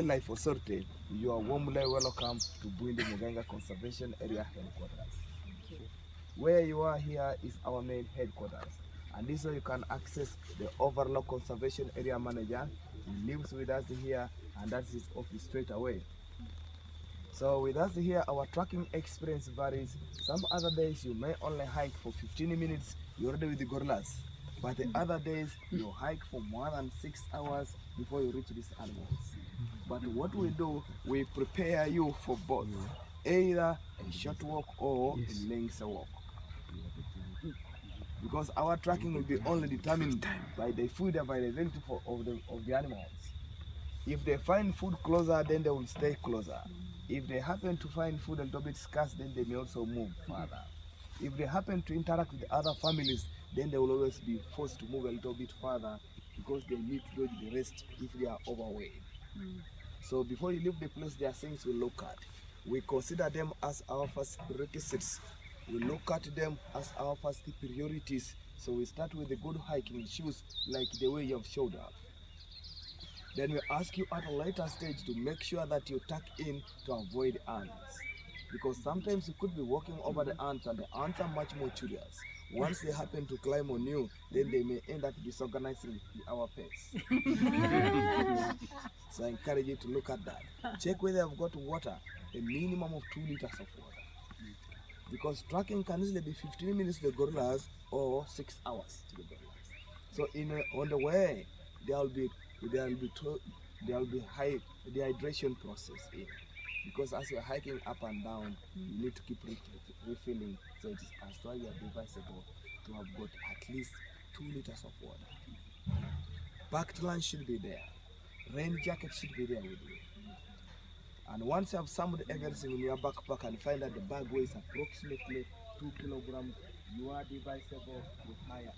Wildlife Authority, you are warmly welcome to Bwindi Muganga Conservation Area Headquarters. Where you are here is our main headquarters, and this way you can access the Overlook Conservation Area Manager. He lives with us here, and that's his office straight away. So with us here, our tracking experience varies. Some other days you may only hike for 15 minutes, you're already with the gorillas. But the other days, you hike for more than 6 hours before you reach these animals. But what we do, we prepare you for both, either a short walk or a length walk. Because our tracking will be only determined by the food availability of the animals. If they find food closer, then they will stay closer. If they happen to find food a little bit scarce, then they may also move further. If they happen to interact with other families, then they will always be forced to move a little bit further because they need to dodge the rest if they are overweight. So before you leave the place, there are things we look at. We consider them as our first requisites. We look at them as our first priorities. So we start with the good hiking shoes, like the way you have showed up. Then we ask you at a later stage to make sure that you tuck in to avoid ants. Because sometimes you could be walking over the ants and the ants are much more curious. Once they happen to climb on you, then they may end up disorganizing our pace. So I encourage you to look at that. Check whether they've got water, a minimum of 2 liters of water. Because tracking can easily be 15 minutes to the gorillas or 6 hours to the gorillas. So on the way, there will be high dehydration process in. Because as you're hiking up and down, you need to keep refilling. So it is as why you are advisable to have got at least 2 liters of water. Packed lunch should be there. Rain jacket should be there with you. And once you have summed everything in your backpack and find that the bag weighs approximately 2 kilograms, you are advisable to hire.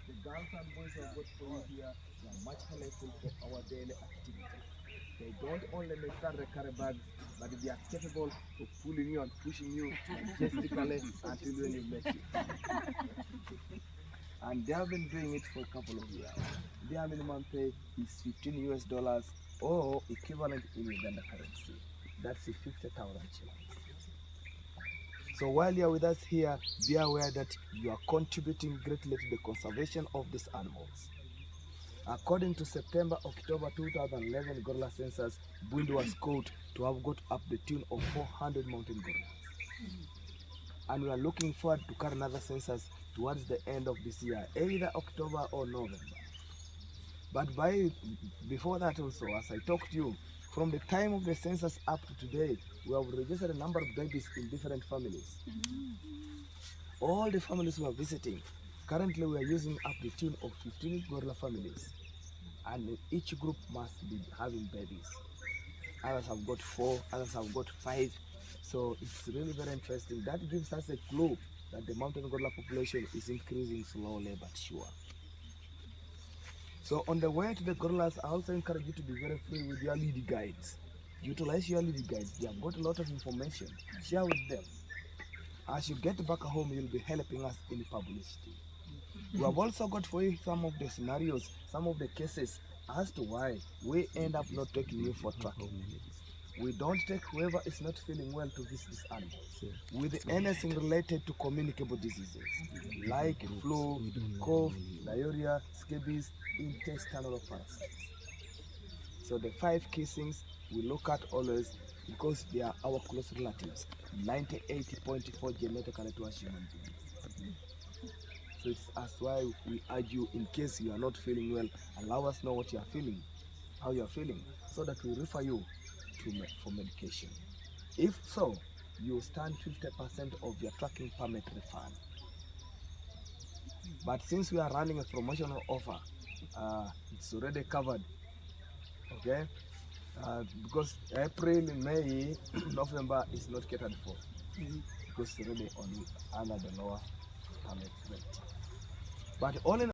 The girls and boys who have got for you here, they are much helpful for our daily activities. They don't only necessarily carry bags, but they are capable of pulling you and pushing you majestically until when you make it. And they have been doing it for a couple of years. Their minimum pay is $15 or equivalent in Uganda currency. That's 50,000 shillings. So while you're with us here, be aware that you are contributing greatly to the conservation of these animals. According to September-October 2011 gorilla census, Bwindi was caught to have got up the tune of 400 mountain gorillas. And we are looking forward to carry another census towards the end of this year, either October or November. But before that also, as I talked to you, from the time of the census up to today, we have registered a number of babies in different families. All the families we are visiting, currently we are using up the tune of 15 gorilla families. And each group must be having babies. Others have got 4, others have got 5. So it's really very interesting. That gives us a clue that the mountain gorilla population is increasing slowly but sure. So on the way to the gorillas, I also encourage you to be very free with your lead guides. Utilize your lead guides. They have got a lot of information. Share with them. As you get back home, you'll be helping us in publicity. We have also got for you some of the scenarios, some of the cases as to why we end up not taking you for tracking. We don't take whoever is not feeling well to visit these animals with anything related to communicable diseases like flu, cough, diarrhea, scabies, intestinal parasites. So the 5 key things we look at always, because they are our close relatives, 98.4 genetically to us human beings. So it's as why we urge you, in case you are not feeling well, allow us know what you are feeling, how you are feeling, so that we refer you for medication. If so, you stand 50% of your tracking permit refund. But since we are running a promotional offer, it's already covered, okay? Because April, May, November is not catered for, because it's already under the lower permit rate. But all in